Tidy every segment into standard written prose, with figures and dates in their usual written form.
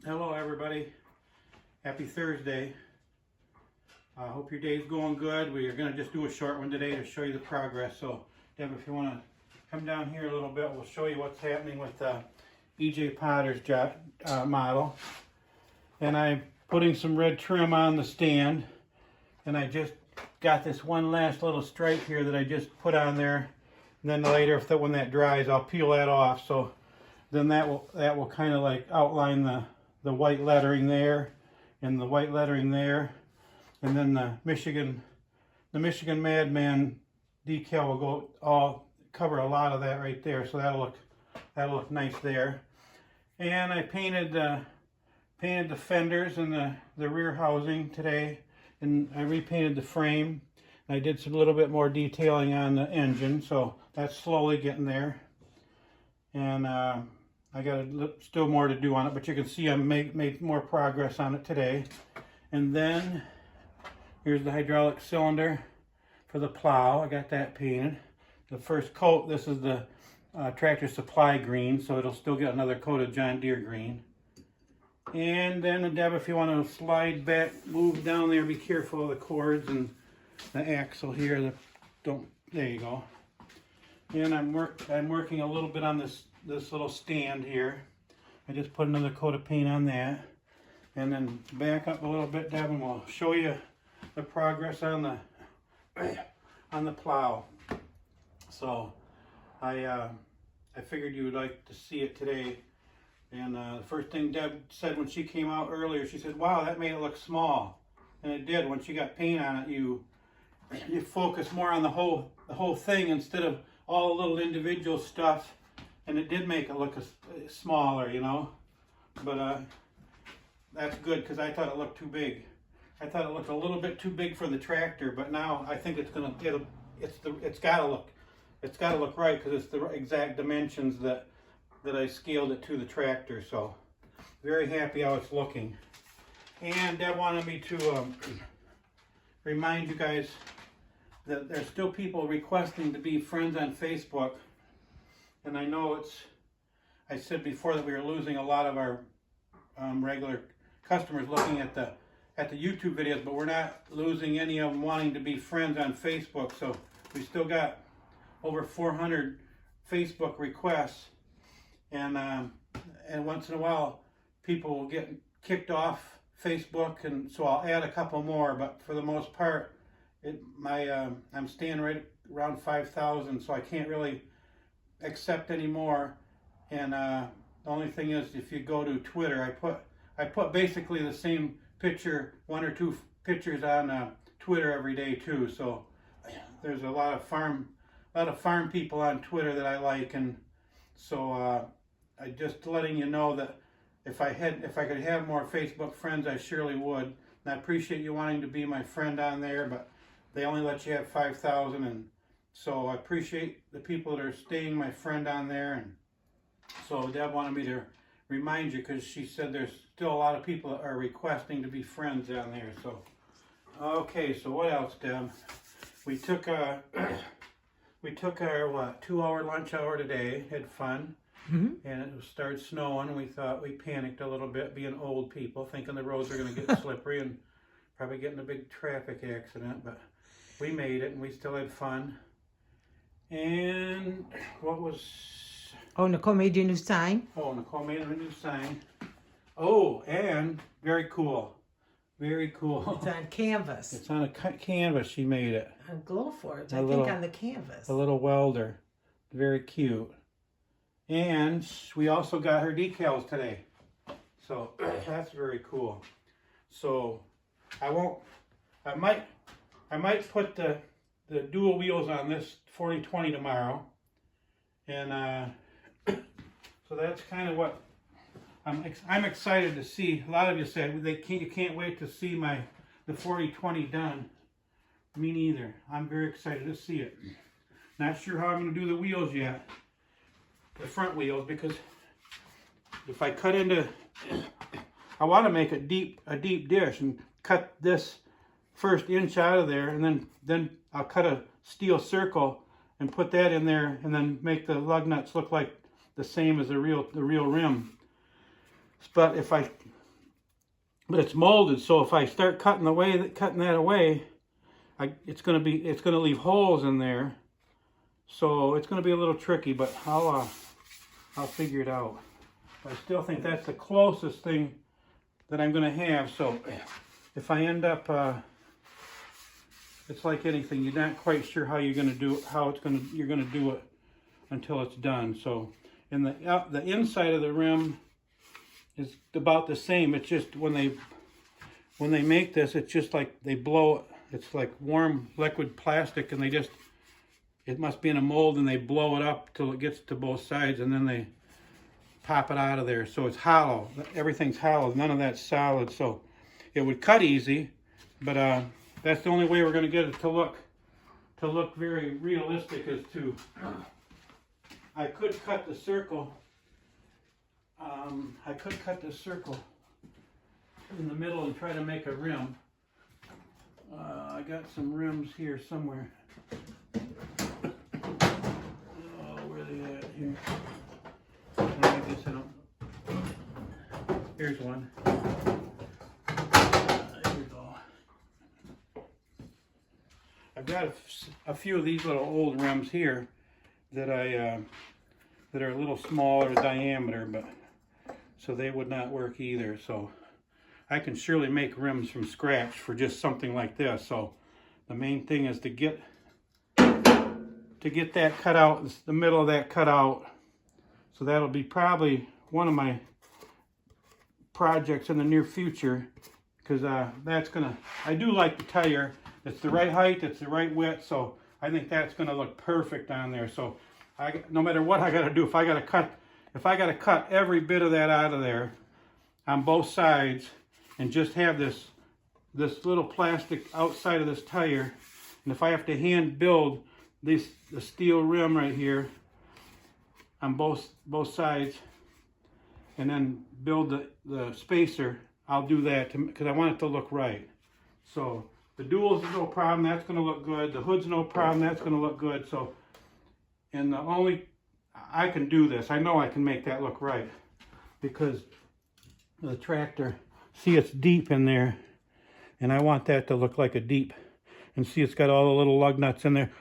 Hello everybody, happy Thursday. I hope your day's going good. We are going to just do a short one today to show you the progress. So Deb, if you want to come down here a little bit, we'll show you what's happening with EJ Potter's model. And I'm putting some red trim on the stand, and I just got this one last little stripe here that I just put on there. And then later, when that dries, I'll peel that off. So then that will kind of like outline the white lettering there and the white lettering there, and then the Michigan Madman decal will go all cover a lot of that right there, so that'll look nice there. And I painted the fenders and the rear housing today, and I repainted the frame. I did some little bit more detailing on the engine, so that's slowly getting there. And I got still more to do on it, but you can see I made more progress on it today. And then here's the hydraulic cylinder for the plow. I got that painted. The first coat, this is the Tractor Supply green, so it'll still get another coat of John Deere green. And then, Deb, if you want to slide back, move down there, be careful of the cords and the axle here. There you go. And I'm working a little bit on this little stand here. I just put another coat of paint on that. And then back up a little bit, Deb, and we'll show you the progress on the plow. So I figured you would like to see it today. And the first thing Deb said when she came out earlier, she said, "Wow, that made it look small." And it did. When she got paint on it, you focus more on the whole thing instead of all the little individual stuff. And it did make it look smaller, you know. But that's good, because I thought it looked too big. I thought it looked a little bit too big for the tractor, but now I think it's got to look right, because it's the exact dimensions that I scaled it to the tractor. So very happy how it's looking. And Deb wanted me to remind you guys that there's still people requesting to be friends on Facebook. And I know I said before that we were losing a lot of our regular customers looking at the YouTube videos, but we're not losing any of them wanting to be friends on Facebook. So we still got over 400 Facebook requests, and once in a while people will get kicked off Facebook, and so I'll add a couple more. But for the most part, I'm staying right around 5,000, so I can't really accept any more. And the only thing is, if you go to Twitter, I put basically the same picture, one or two pictures on Twitter every day too. So there's a lot of farm people on Twitter that I like, and so I just letting you know that if I could have more Facebook friends, I surely would. And I appreciate you wanting to be my friend on there, but they only let you have 5,000, and so I appreciate the people that are staying my friend on there. And so Deb wanted me to remind you, because she said there's still a lot of people that are requesting to be friends on there. So okay, so what else, Deb? We took our 2-hour lunch hour today. Had fun. Mm-hmm. And it started snowing, and we panicked a little bit, being old people, thinking the roads were going to get slippery and probably getting a big traffic accident. But we made it, and we still had fun. And what was... Oh, Nicole made you a new sign. Oh, Nicole made a new sign. Oh, and very cool. Very cool. It's on canvas. It's on a canvas. She made it. On Glowforge, I think, on the canvas. A little welder. Very cute. And we also got her decals today. So that's very cool. So I might put the dual wheels on this 4020 tomorrow. And so that's kind of what I'm excited to see. A lot of you said you can't wait to see the 4020 done. Me neither. I'm very excited to see it. Not sure how I'm going to do the wheels yet, the front wheels, because if I cut into, I want to make a deep dish and cut this first inch out of there, and then I'll cut a steel circle and put that in there, and then make the lug nuts look like the same as the real rim. But it's molded, so if I start cutting that away, it's gonna leave holes in there. So it's gonna be a little tricky, but I'll figure it out. I still think that's the closest thing that I'm gonna have. So if I end up, it's like anything, you're not quite sure how you're gonna do it, you're gonna do it until it's done. So in the inside of the rim is about the same. It's just when they make this, it's just like they blow it. It's like warm liquid plastic, and it must be in a mold, and they blow it up till it gets to both sides, and then they pop it out of there. So it's hollow. Everything's hollow. None of that's solid. So it would cut easy, but that's the only way we're going to get it to look very realistic. Is to I could cut the circle. I could cut the circle in the middle and try to make a rim. I got some rims here somewhere. Oh, where are they at here? I guess I don't. Here's one. There we go. I've got a few of these little old rims here that that are a little smaller diameter, but so they would not work either. So I can surely make rims from scratch for just something like this. So the main thing is to get that cut out, the middle of that cut out. So that'll be probably one of my projects in the near future, because I do like the tire. It's the right height, it's the right width, so I think that's gonna look perfect on there. So no matter what I gotta do, if I gotta cut every bit of that out of there on both sides, and just have this little plastic outside of this tire, and if I have to hand build the steel rim right here on both sides, and then build the spacer, I'll do that because I want it to look right. So the duals is no problem, that's going to look good. The hood's no problem, that's going to look good. So, and I can do this. I know I can make that look right, because the tractor, see, it's deep in there, and I want that to look like a deep, and see, it's got all the little lug nuts in there.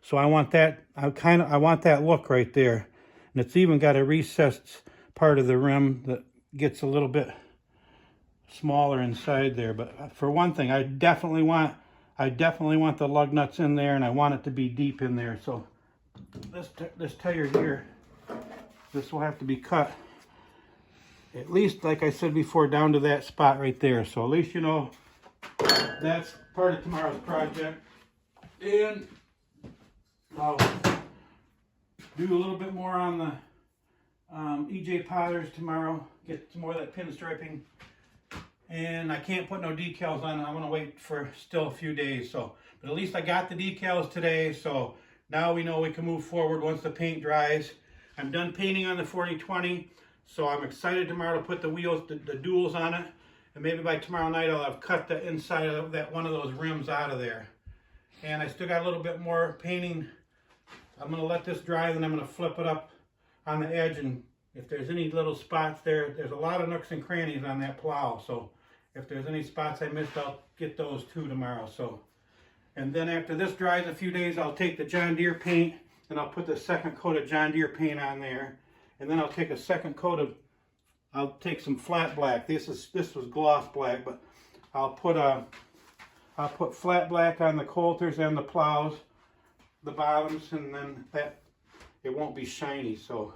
So I want that, I want that look right there. And it's even got a recessed part of the rim that gets a little bit smaller inside there. But for one thing, I definitely want the lug nuts in there, and I want it to be deep in there. So this tire here, this will have to be cut, at least, like I said before, down to that spot right there. So at least you know that's part of tomorrow's project. And I'll do a little bit more on the EJ Potters tomorrow. Get some more of that pinstriping. And I can't put no decals on it. I'm gonna wait for still a few days. So, but at least I got the decals today. So now we know we can move forward once the paint dries. I'm done painting on the 4020. So I'm excited tomorrow to put the wheels, the duals on it. And maybe by tomorrow night I'll have cut the inside of one of those rims out of there. And I still got a little bit more painting. I'm going to let this dry, and I'm going to flip it up on the edge. And if there's any little spots there's a lot of nooks and crannies on that plow. So if there's any spots I missed, I'll get those too tomorrow. So, and then after this dries a few days, I'll take the John Deere paint, and I'll put the second coat of John Deere paint on there. And then I'll take a second coat of, I'll take some flat black. This was gloss black, but I'll put flat black on the coulters and the plows, the bottoms, and then it won't be shiny. So,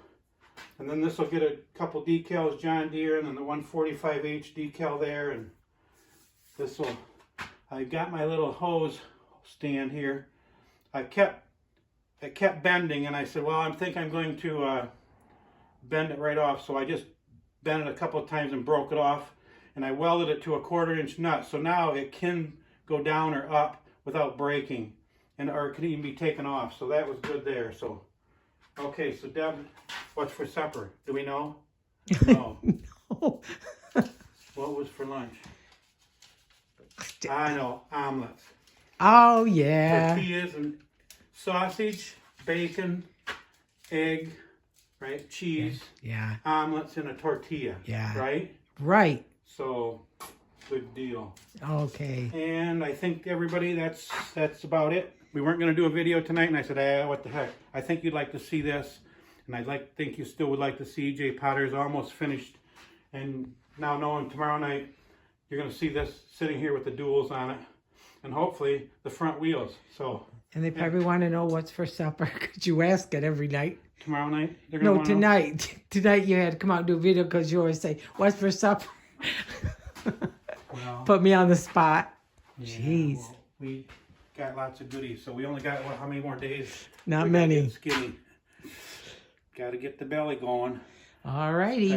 and then this will get a couple decals, John Deere, and then the 145H decal there, and this will. I got my little hose stand here. It kept bending, and I said, well, I think I'm going to bend it right off. So I just bent it a couple of times and broke it off, and I welded it to a 1/4-inch nut. So now it can go down or up without breaking, or it can even be taken off. So that was good there. So, okay, so Deb, what's for supper? Do we know? No. No. What was for lunch? I know, omelets. Oh, yeah. Tortillas and sausage, bacon, egg, right? Cheese, Yeah. omelets, and a tortilla. Yeah. Right? Right. So, good deal. Okay. And I think everybody, that's about it. We weren't going to do a video tonight, and I said, what the heck? I think you'd like to see this, and think you still would like to see Jay Potter's almost finished. And now knowing tomorrow night, you're going to see this sitting here with the duals on it, and hopefully the front wheels. So. And they probably want to know what's for supper, because you ask it every night. Tomorrow night? No, tonight. Tonight you had to come out and do a video because you always say, what's for supper? Well, put me on the spot. Yeah, Jeez. Well, we got lots of goodies, so we only got, how many more days? Not many. Skinny. Got to get the belly going. All righty.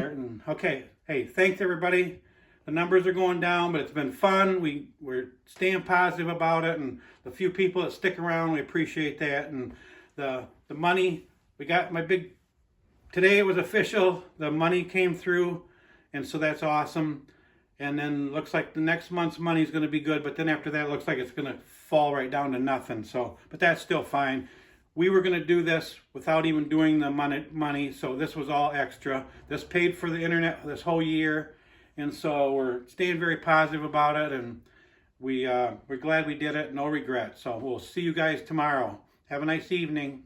Okay. Hey, thanks everybody. The numbers are going down, but it's been fun. We're staying positive about it, and the few people that stick around, we appreciate that. And the money, we got today it was official. The money came through, and so that's awesome. And then looks like the next month's money is going to be good, but then after that, it looks like it's going to fall right down to nothing. So, but that's still fine. We were going to do this without even doing the money, so this was all extra. This paid for the internet this whole year, and so we're staying very positive about it, and we're glad we did it. No regrets. So we'll see you guys tomorrow. Have a nice evening.